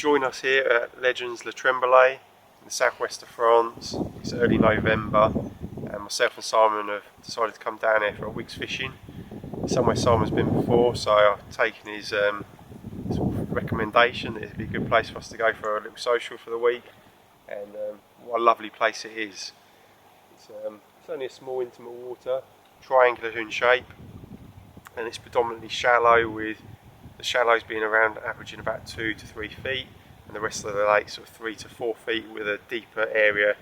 join us here at Legends Le Tremblaye in the southwest of France. It's early November and myself and Simon have decided to come down here for a week's fishing. Somewhere Simon's been before, so I've taken his sort of recommendation that it'd be a good place for us to go for a little social for the week. And what a lovely place it is. It's only a small intimate water, triangular in shape, and it's predominantly shallow, with the shallows being around averaging about 2 to 3 feet, and the rest of the lake sort of 3 to 4 feet, with a deeper area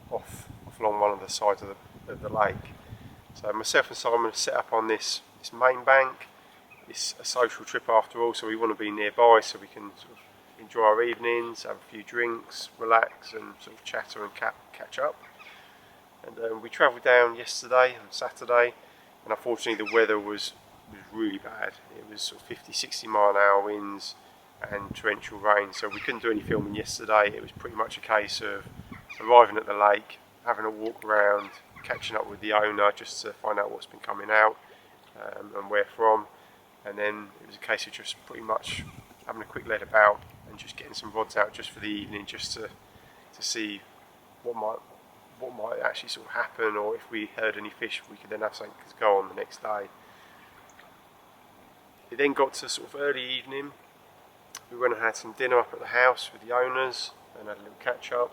off along one of the sides of the lake. So myself and Simon have set up on this main bank. It's a social trip after all, so we want to be nearby so we can sort of enjoy our evenings, have a few drinks, relax and sort of chatter and catch up. And we travelled down yesterday on Saturday, and unfortunately the weather was really bad. It was sort of 50-60 mile/hour winds and torrential rain, so we couldn't do any filming yesterday. It was pretty much a case of arriving at the lake, having a walk around, catching up with the owner just to find out what's been coming out and where from, and then it was a case of just pretty much having a quick let about and just getting some rods out just for the evening, just to see what might actually sort of happen, or if we heard any fish we could then have something to go on the next day. It then got to sort of early evening. We went and had some dinner up at the house with the owners and had a little catch up,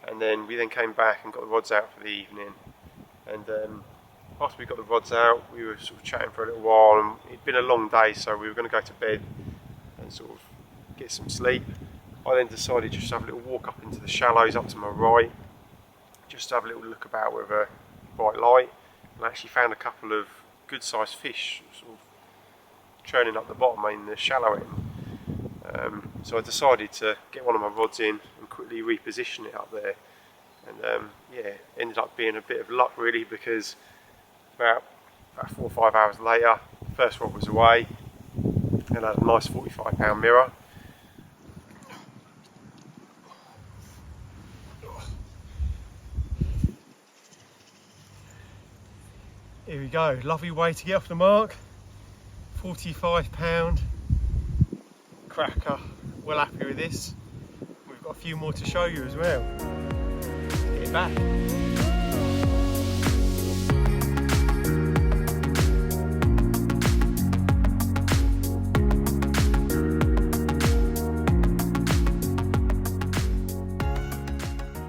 and then we came back and got the rods out for the evening. And after we got the rods out, we were sort of chatting for a little while, and it'd been a long day, so we were going to go to bed and sort of get some sleep. I then decided just to have a little walk up into the shallows up to my right, just to have a little look about with a bright light, and I actually found a couple of good sized fish sort of churning up the bottom in the shallow end. So I decided to get one of my rods in and quickly reposition it up there, and yeah, ended up being a bit of luck really, because about 4 or 5 hours later, the first rod was away and I had a nice 45-pound mirror. Here we go, lovely way to get off the mark. 45-pound cracker. Well happy with this. We've got a few more to show you as well. Get it back.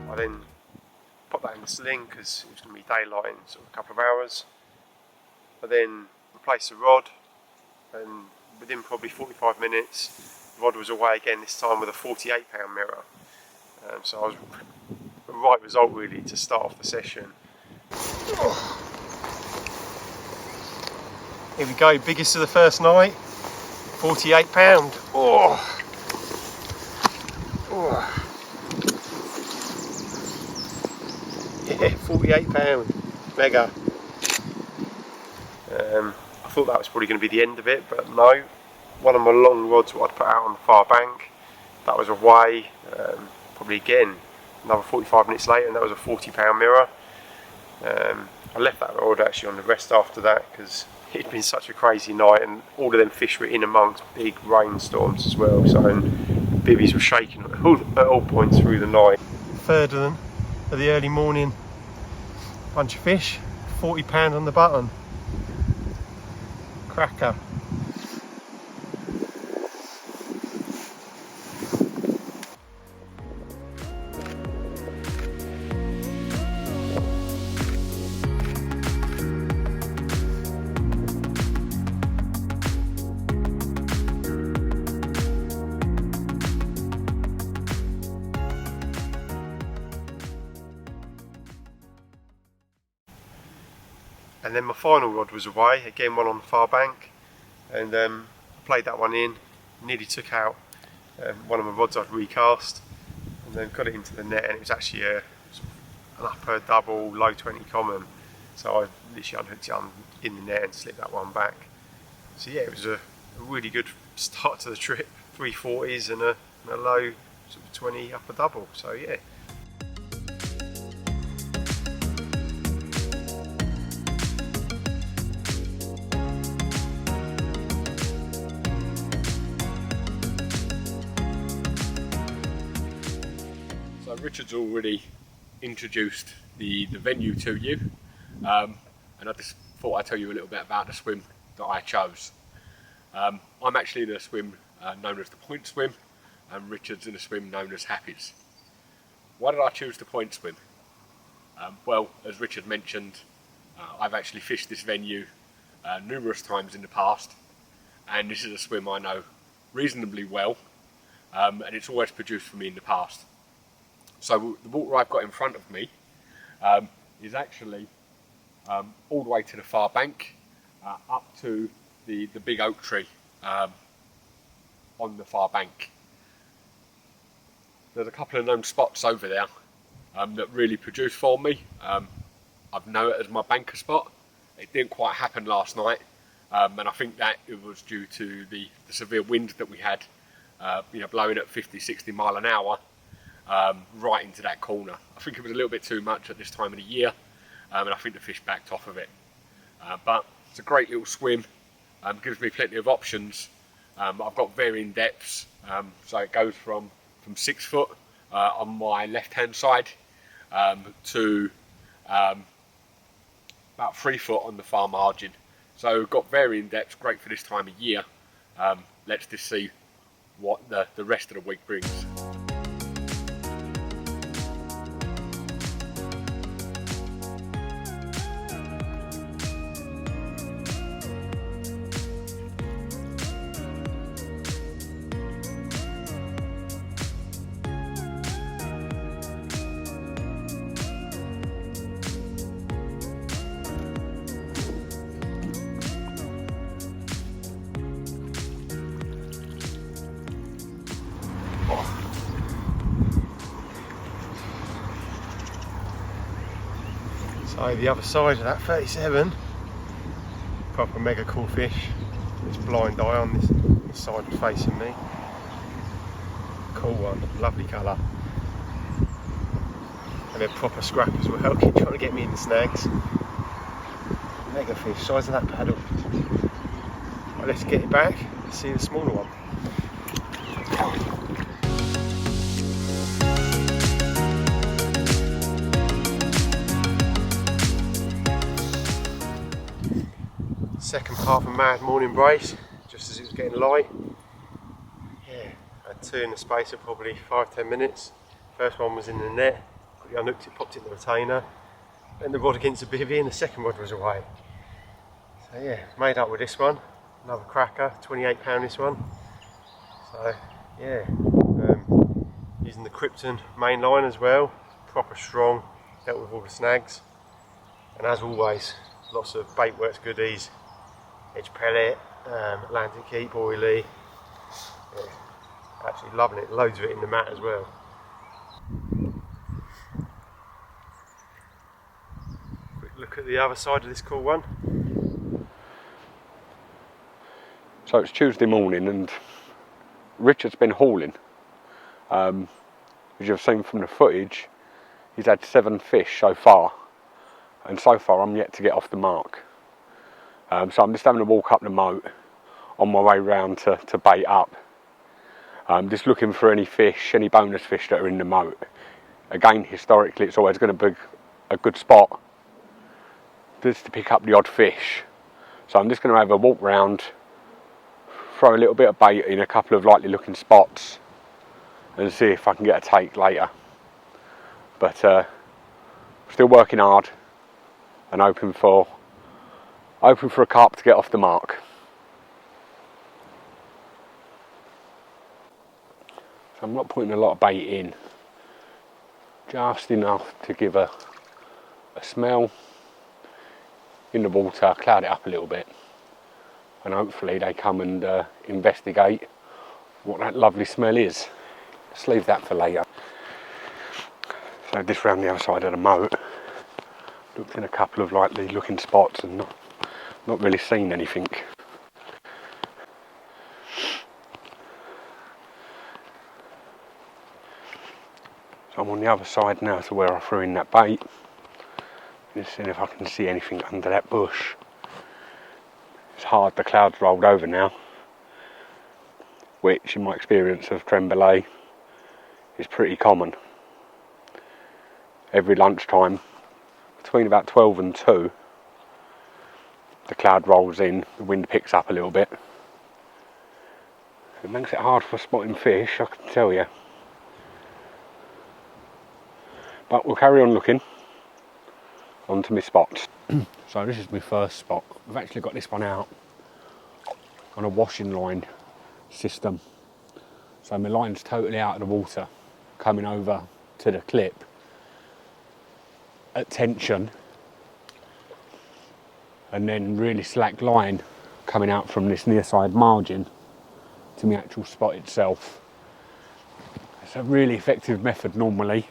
I then put that in the sling because it was going to be daylight in sort of a couple of hours. I then replaced the rod, and within probably 45 minutes the rod was away again, this time with a 48-pound mirror. So I was the right result really to start off the session. Here we go, biggest of the first night, 48-pound. Oh. Oh. Yeah, 48-pound, mega. I thought that was probably going to be the end of it, but no. One of my long rods, what I'd put out on the far bank, that was away, probably again another 45 minutes later, and that was a 40-pound mirror. I left that rod actually on the rest after that because it'd been such a crazy night, and all of them fish were in amongst big rainstorms as well, so bivvies were shaking at all points through the night. Third of them at the early morning, bunch of fish, 40-pound on the button. Cracker. And then my final rod was away, again one on the far bank, and I played that one in, nearly took out one of my rods I'd recast, and then got it into the net, and it was actually an upper double, low 20 common, so I literally unhooked it in the net and slipped that one back. So yeah, it was a really good start to the trip, 340s and a low sort of 20 upper double, so yeah. Richard's already introduced the venue to you, and I just thought I'd tell you a little bit about the swim that I chose. I'm actually in a swim known as the point swim, and Richard's in a swim known as Happy's. Why did I choose the point swim? Well, as Richard mentioned, I've actually fished this venue numerous times in the past, and this is a swim I know reasonably well, and it's always produced for me in the past. So the water I've got in front of me is actually all the way to the far bank, up to the big oak tree on the far bank. There's a couple of known spots over there that really produce for me. I've known it as my banker spot. It didn't quite happen last night, and I think that it was due to the severe wind that we had, blowing at 50-60 mile an hour right into that corner. I think it was a little bit too much at this time of the year, and I think the fish backed off of it. But it's a great little swim, gives me plenty of options. I've got varying depths, so it goes from 6 foot on my left hand side to about 3 foot on the far margin. So got varying depths, great for this time of year. Let's just see what the rest of the week brings. So the other side of that 37, proper mega cool fish. This blind eye on this side facing me. Cool one, lovely colour. And they're proper scrap as well, keep trying to get me in the snags. Mega fish, size of that paddle. Right, let's get it back and see the smaller one. Second part of a mad morning brace, just as it was getting light. Yeah, I had 2 in the space of probably 5-10 minutes. First one was in the net, quickly unhooked it, popped it in the retainer, then the rod against the bivvy, and the second rod was away. So yeah, made up with this one, another cracker, 28 pound this one. So yeah, using the Krypton main line as well, proper strong, dealt with all the snags. And as always, lots of baitworks goodies. Edge pellet, Atlantic keep, oily. Yeah, absolutely loving it, loads of it in the mat as well. Quick look at the other side of this cool one. So it's Tuesday morning and Richard's been hauling. As you've seen from the footage, he's had 7 fish so far, and so far I'm yet to get off the mark. So I'm just having a walk up the moat on my way round to bait up. Just looking for any fish, any bonus fish that are in the moat. Again, historically it's always going to be a good spot just to pick up the odd fish. So I'm just going to have a walk round, throw a little bit of bait in a couple of likely looking spots and see if I can get a take later. But still working hard and hoping for a carp to get off the mark. So I'm not putting a lot of bait in, just enough to give a smell in the water, cloud it up a little bit, and hopefully they come and investigate what that lovely smell is. Let's leave that for later. So this round the other side of the moat, looked in a couple of likely looking spots and not really seen anything. So I'm on the other side now to where I threw in that bait. Just seeing if I can see anything under that bush. It's hard, the clouds rolled over now, which in my experience of Tremblaye is pretty common. every lunchtime between about 12 and 2. The cloud rolls in, the wind picks up a little bit. It makes it hard for spotting fish, I can tell you. But we'll carry on looking. On to my spots. So this is my first spot. I've actually got this one out on a washing line system. So my line's totally out of the water, coming over to the clip at tension, and then really slack line coming out from this near side margin to the actual spot itself. It's a really effective method normally,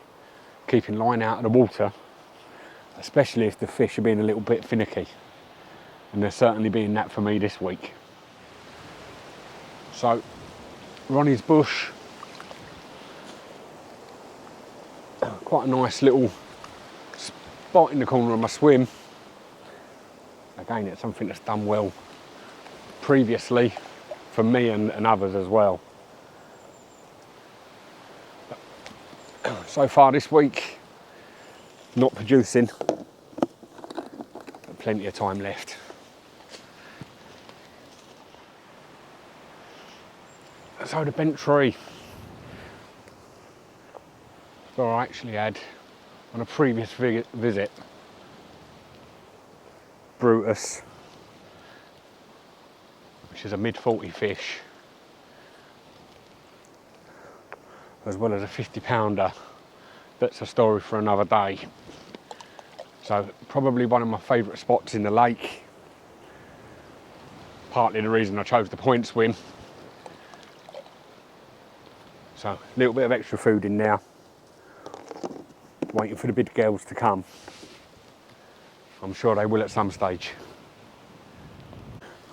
keeping line out of the water, especially if the fish are being a little bit finicky, and they're certainly being that for me this week. So Ronnie's bush, quite a nice little spot in the corner of my swim. Again, it's something that's done well previously for me and others as well. So far this week, not producing, but plenty of time left. So the bent tree, where I actually had on a previous visit, Brutus, which is a mid-40 fish, as well as a 50-pounder. That's a story for another day. So probably one of my favourite spots in the lake. Partly the reason I chose the point swim. So a little bit of extra food in now, waiting for the big girls to come. I'm sure they will at some stage.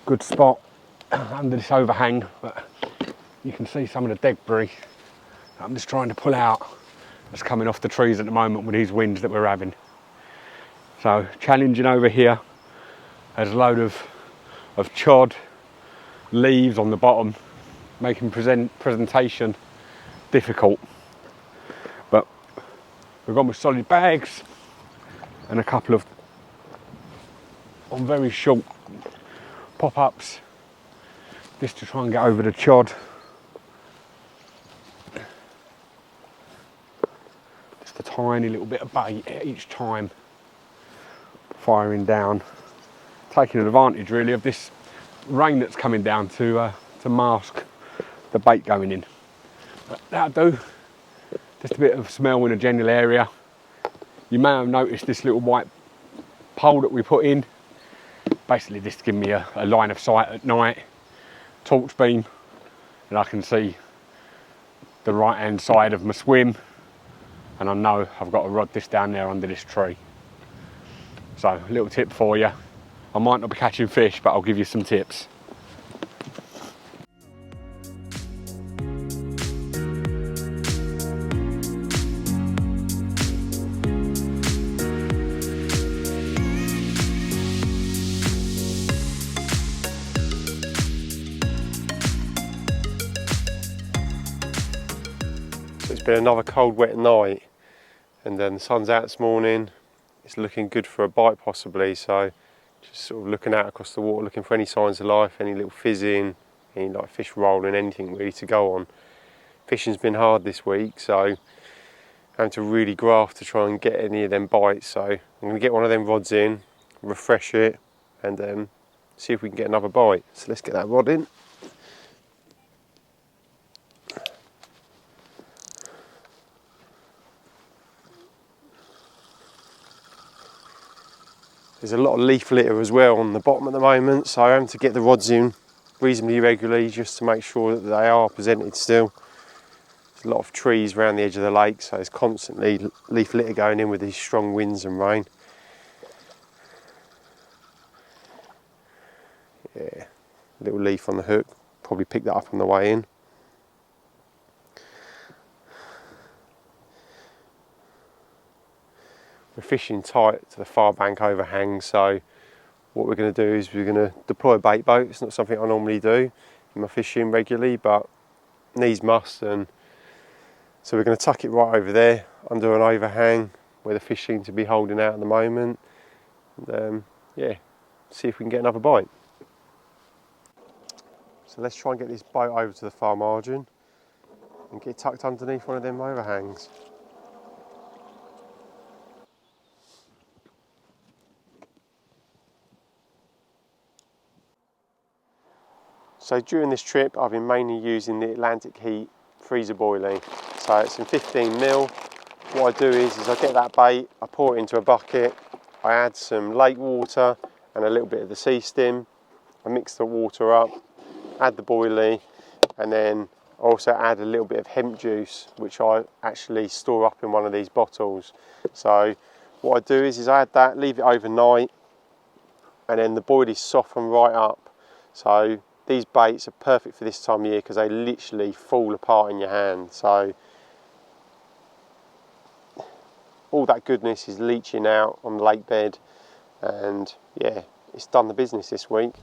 Good spot under this overhang, but you can see some of the debris that I'm just trying to pull out that's coming off the trees at the moment with these winds that we're having. So challenging over here. There's a load of chod, leaves on the bottom, making presentation difficult. But we've got my solid bags and a couple of on very short pop-ups, just to try and get over the chod. Just a tiny little bit of bait each time, firing down, taking advantage really of this rain that's coming down to mask the bait going in. But that'll do. Just a bit of smell in a general area. You may have noticed this little white pole that we put in. Basically this gives me a line of sight at night, torch beam, and I can see the right hand side of my swim, and I know I've got to rod this down there under this tree. So a little tip for you. I might not be catching fish, but I'll give you some tips. So it's been another cold, wet night, and then the sun's out this morning. It's looking good for a bite possibly, so just sort of looking out across the water, looking for any signs of life, any little fizzing, any like fish rolling, anything really to go on. Fishing's been hard this week, so having to really graft to try and get any of them bites. So I'm going to get one of them rods in, refresh it, and then see if we can get another bite. So let's get that rod in. There's a lot of leaf litter as well on the bottom at the moment, so I have to get the rods in reasonably regularly just to make sure that they are presented still. There's a lot of trees around the edge of the lake, so there's constantly leaf litter going in with these strong winds and rain. Yeah, little leaf on the hook, probably pick that up on the way in. We're fishing tight to the far bank overhang, so what we're going to do is we're going to deploy a bait boat. It's not something I normally do in my fishing regularly, but needs must, and so we're going to tuck it right over there under an overhang where the fish seem to be holding out at the moment. And, yeah, see if we can get another bite. So let's try and get this boat over to the far margin and get tucked underneath one of them overhangs. So during this trip I've been mainly using the Atlantic Heat freezer boilie. So it's in 15mm. What I do is I get that bait, I pour it into a bucket, I add some lake water and a little bit of the sea stim. I mix the water up, add the boilie, and then also add a little bit of hemp juice, which I actually store up in one of these bottles. So what I do is I add that, leave it overnight, and then the boilies soften right up. So these baits are perfect for this time of year because they literally fall apart in your hand. So all that goodness is leaching out on the lake bed, and yeah, it's done the business this week.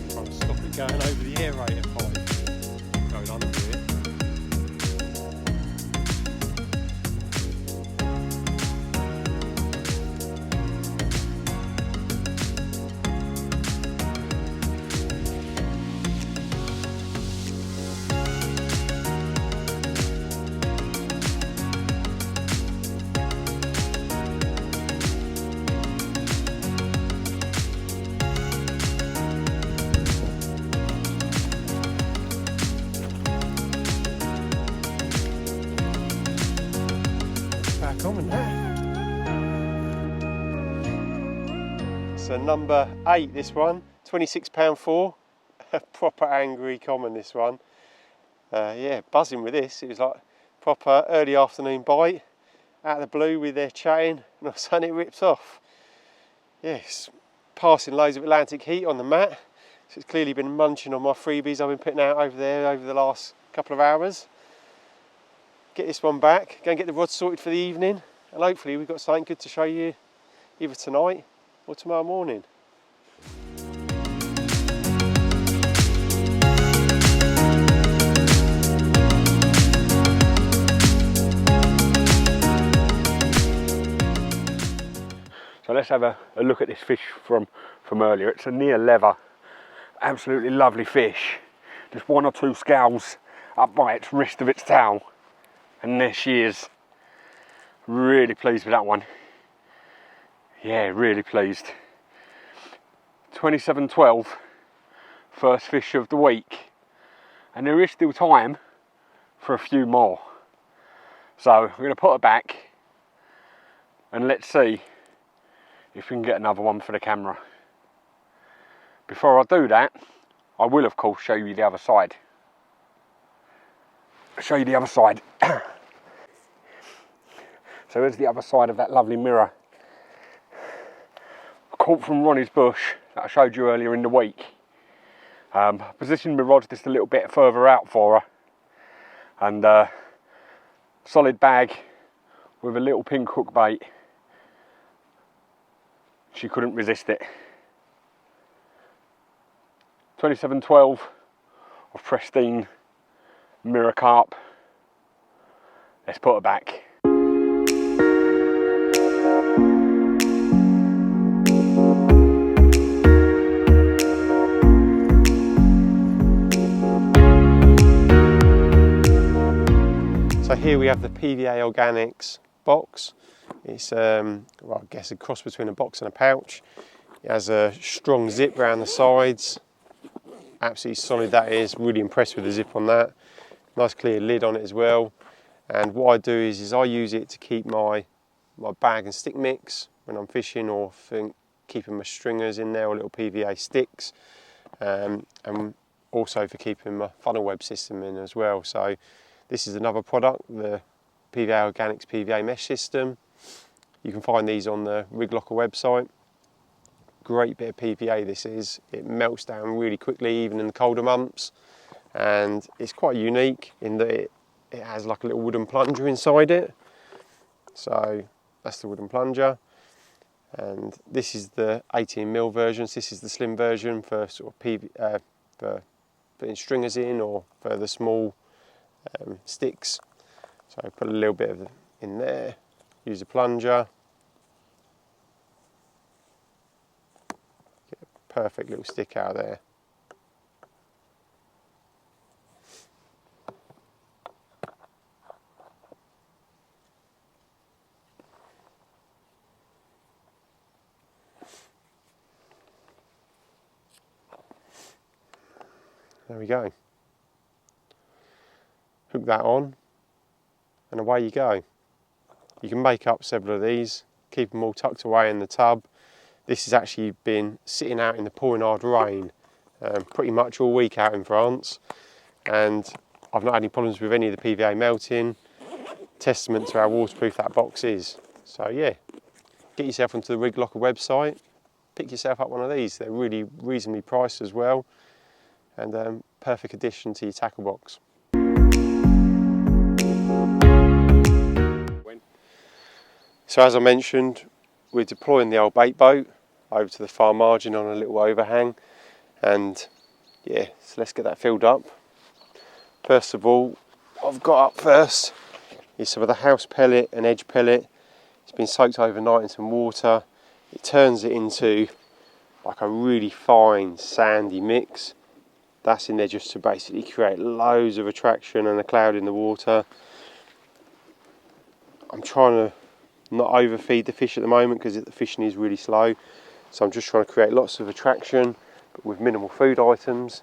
Trying to stop it going over the aerator pipe, going under it. Common now. So number 8, this one, £26.4, a proper angry common, this one. Yeah, buzzing with this. It was like proper early afternoon bite, out of the blue with their chatting, and all of a sudden it rips off. Yes, passing loads of Atlantic Heat on the mat, so it's clearly been munching on my freebies I've been putting out over there over the last couple of hours. Get this one back, go and get the rod sorted for the evening, and hopefully we've got something good to show you either tonight or tomorrow morning. So let's have a look at this fish from earlier. It's a near leather, absolutely lovely fish. Just one or two scales up by its wrist of its tail. And there she is. Really pleased with that one. Yeah, really pleased. 27.12, first fish of the week. And there is still time for a few more. So I'm going to put her back and let's see if we can get another one for the camera. Before I do that, I will of course show you the other side. Show you the other side. So here's the other side of that lovely mirror. Caught from Ronnie's bush that I showed you earlier in the week. Positioned my rods just a little bit further out for her. And solid bag with a little pink hook bait. She couldn't resist it. 27.12 of pristine mirror carp. Let's put her back. So here we have the PVA Organics box. It's well, I guess a cross between a box and a pouch. It has a strong zip around the sides. Absolutely solid that is. Really impressed with the zip on that. Nice clear lid on it as well. And what I do is I use it to keep my bag and stick mix when I'm fishing, or for keeping my stringers in there, or little PVA sticks, and also for keeping my funnel web system in as well. So this is another product, the PVA Organics PVA mesh system. You can find these on the Rig Locker website. Great bit of PVA this is. It melts down really quickly even in the colder months, and it's quite unique in that it has like a little wooden plunger inside it. So that's the wooden plunger, and this is the 18mm version. So this is the slim version for sort of for putting stringers in or further small sticks. So put a little bit of it in there, use a plunger, get a perfect little stick out of there. There we go. Hook that on and away you go. You can make up several of these, keep them all tucked away in the tub. This has actually been sitting out in the pouring hard rain pretty much all week out in France, and I've not had any problems with any of the PVA melting. Testament to how waterproof that box is. So yeah, get yourself onto the Rig Locker website, pick yourself up one of these. They're really reasonably priced as well, and perfect addition to your tackle box. So as I mentioned, we're deploying the old bait boat over to the far margin on a little overhang, and yeah, so let's get that filled up. First of all, what I've got up first is some of the house pellet and edge pellet. It's been soaked overnight in some water. It turns it into like a really fine sandy mix. That's in there just to basically create loads of attraction and a cloud in the water. I'm trying to not overfeed the fish at the moment because the fishing is really slow, so I'm just trying to create lots of attraction but with minimal food items.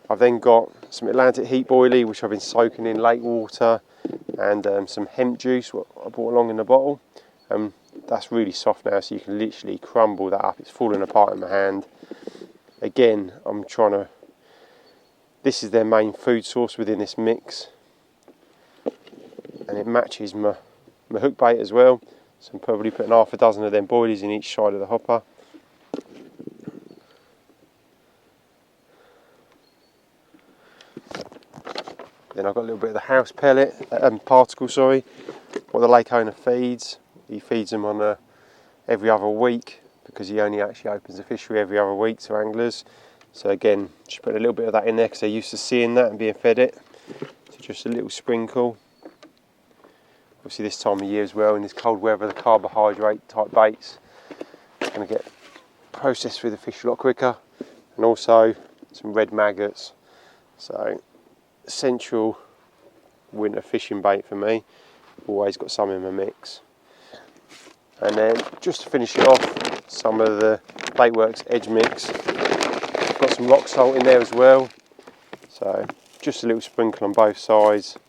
I've then got some Atlantic heat boilie which I've been soaking in lake water, and some hemp juice what I brought along in the bottle. That's really soft now, so you can literally crumble that up. It's falling apart in my hand. Again, I'm trying to, this is their main food source within this mix, and it matches my hook bait as well, so I'm probably putting half a dozen of them boilies in each side of the hopper. Then I've got a little bit of the house pellet, particle, sorry, what the lake owner feeds. He feeds them on every other week because he only actually opens the fishery every other week to anglers. So again, just put a little bit of that in there because they're used to seeing that and being fed it. So just a little sprinkle. Obviously this time of year as well, in this cold weather, the carbohydrate type baits are going to get processed through the fish a lot quicker. And also some red maggots. So essential winter fishing bait for me. Always got some in my mix. And then just to finish it off, some of the Baitworks Edge mix. I've got some rock salt in there as well. So just a little sprinkle on both sides.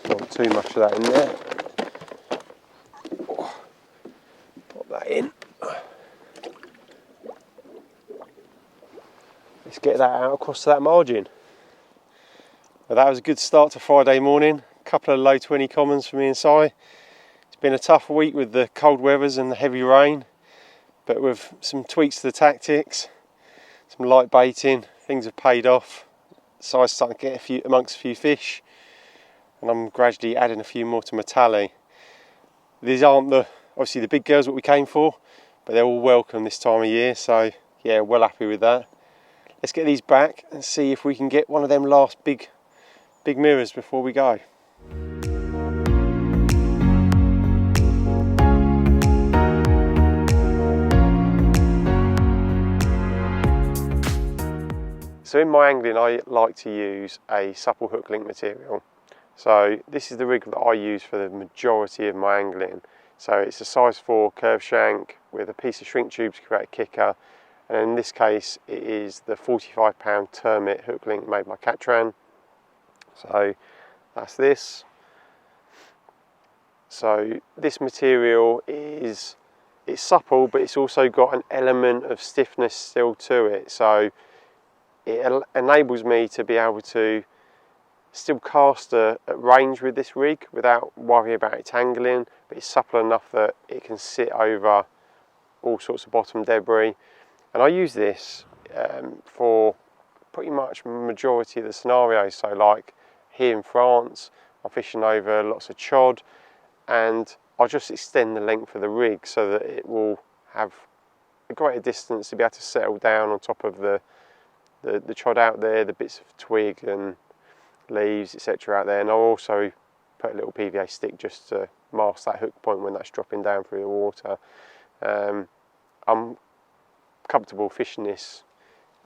Not too much of that in there. Pop that in. Let's get that out across to that margin. Well, that was a good start to Friday morning. A couple of low 20 commons for me and Si. It's been a tough week with the cold weathers and the heavy rain, but with some tweaks to the tactics, some light baiting, things have paid off. Si's starting to get amongst a few fish, and I'm gradually adding a few more to my tally. These aren't obviously the big girls what we came for, but they're all welcome this time of year, so yeah, well happy with that. Let's get these back and see if we can get one of them last big mirrors before we go. So in my angling I like to use a supple hook link material. So this is the rig that I use for the majority of my angling. So it's a size 4 curve shank with a piece of shrink tube to create a kicker, and in this case it is the 45-pound Termit hook link made by Catran. So that's this. So this material it's supple, but it's also got an element of stiffness still to it. So it enables me to be able to still cast at range with this rig without worrying about it tangling, but it's supple enough that it can sit over all sorts of bottom debris. And I use this for pretty much majority of the scenarios. So like here in France, I'm fishing over lots of chod, and I'll just extend the length of the rig so that it will have a greater distance to be able to settle down on top of the trod out there, the bits of twig and leaves, etc. out there. And I'll also put a little PVA stick just to mask that hook point when that's dropping down through the water. I'm comfortable fishing this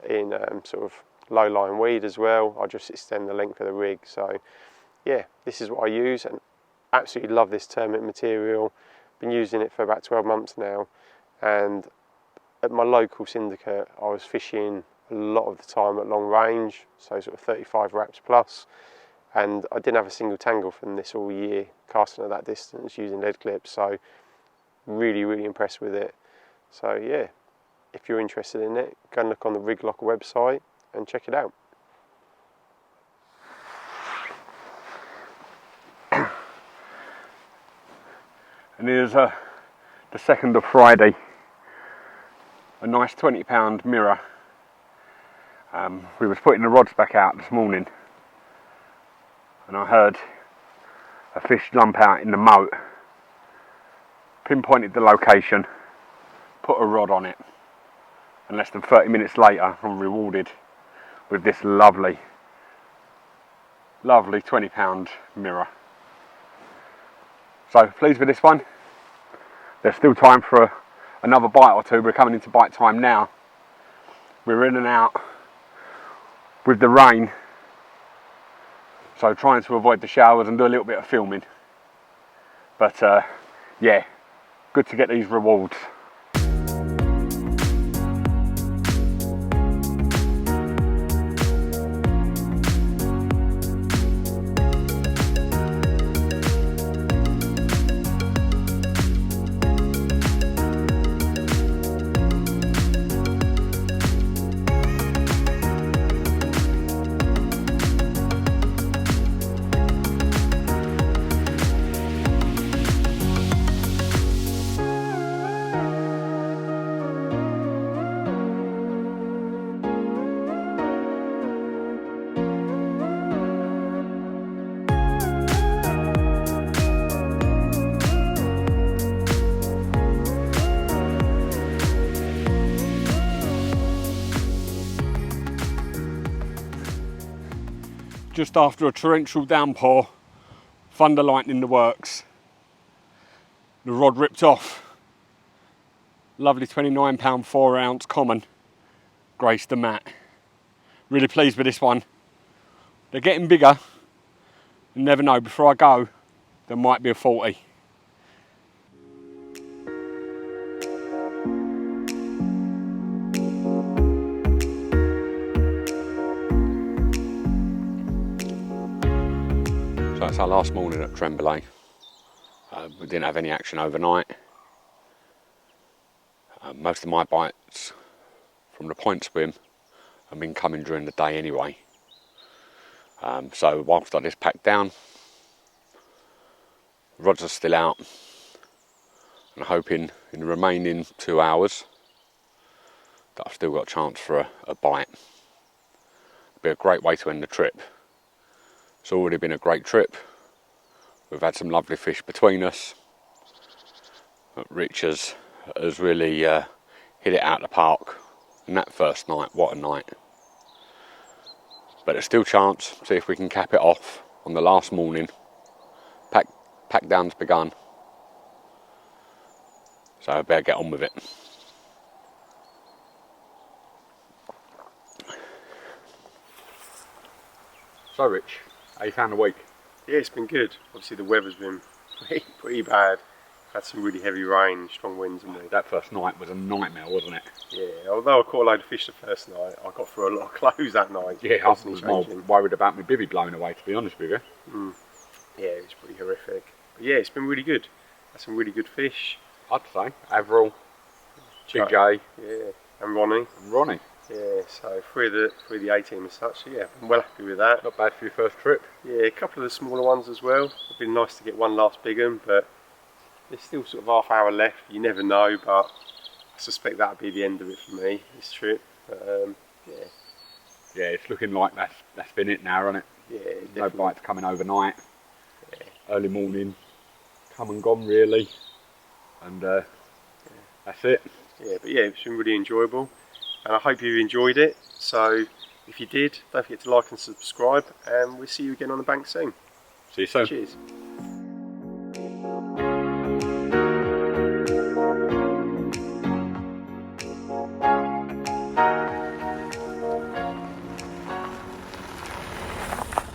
in sort of low-lying weed as well. I just extend the length of the rig. So yeah, this is what I use, and absolutely love this termite material. Been using it for about 12 months now, and at my local syndicate I was fishing a lot of the time at long range, so sort of 35 wraps plus, and I didn't have a single tangle from this all year, casting at that distance using lead clips. So really impressed with it. So yeah, if you're interested in it, go and look on the Rig Locker website and check it out. And here's the 2nd of Friday, a nice £20 mirror. We was putting the rods back out this morning, and I heard a fish jump out in the moat, pinpointed the location, put a rod on it, and less than 30 minutes later I'm rewarded with this lovely £20 mirror. So pleased with this one. There's still time for another bite or two. We're coming into bite time now. We're in and out with the rain, so trying to avoid the showers and do a little bit of filming. But yeah, good to get these rewards. Just after a torrential downpour, thunder lightning the works, the rod ripped off. Lovely £29 4-ounce common, graced the mat. Really pleased with this one. They're getting bigger. You never know, before I go, there might be a 40. So it's our last morning at Tremblaye. We didn't have any action overnight. Most of my bites from the point swim have been coming during the day anyway. So whilst I just packed down, the rods are still out, and I'm hoping in the remaining 2 hours that I've still got a chance for a bite. It'll be a great way to end the trip. It's already been a great trip. We've had some lovely fish between us. Rich has really hit it out of the park. And that first night, what a night. But there's still chance, see if we can cap it off on the last morning. Pack down's begun. So I better get on with it. So Rich, how you found the week? Yeah, it's been good. Obviously the weather's been pretty bad. Had some really heavy rain, strong winds, and that first night was a nightmare, wasn't it? Yeah, although I caught a load of fish the first night, I got through a lot of clothes that night. Yeah, I was more worried about my bivvy blowing away, to be honest with you. Yeah, it was pretty horrific. But yeah, it's been really good. Had some really good fish. I'd say Avril, TJ, yeah, and Ronnie. Yeah, so three of the A team as such. So yeah, I'm well happy with that. Not bad for your first trip. Yeah, a couple of the smaller ones as well. It'd been nice to get one last big one, but there's still sort of half hour left. You never know, but I suspect that'll be the end of it for me this trip. But, yeah. Yeah, it's looking like that's been it now, isn't it? Yeah, definitely. No bites coming overnight. Yeah. Early morning, come and gone really, and That's it. Yeah, but yeah, it's been really enjoyable, and I hope you've enjoyed it. So if you did, don't forget to like and subscribe, and we'll see you again on the bank soon. See you soon. Cheers.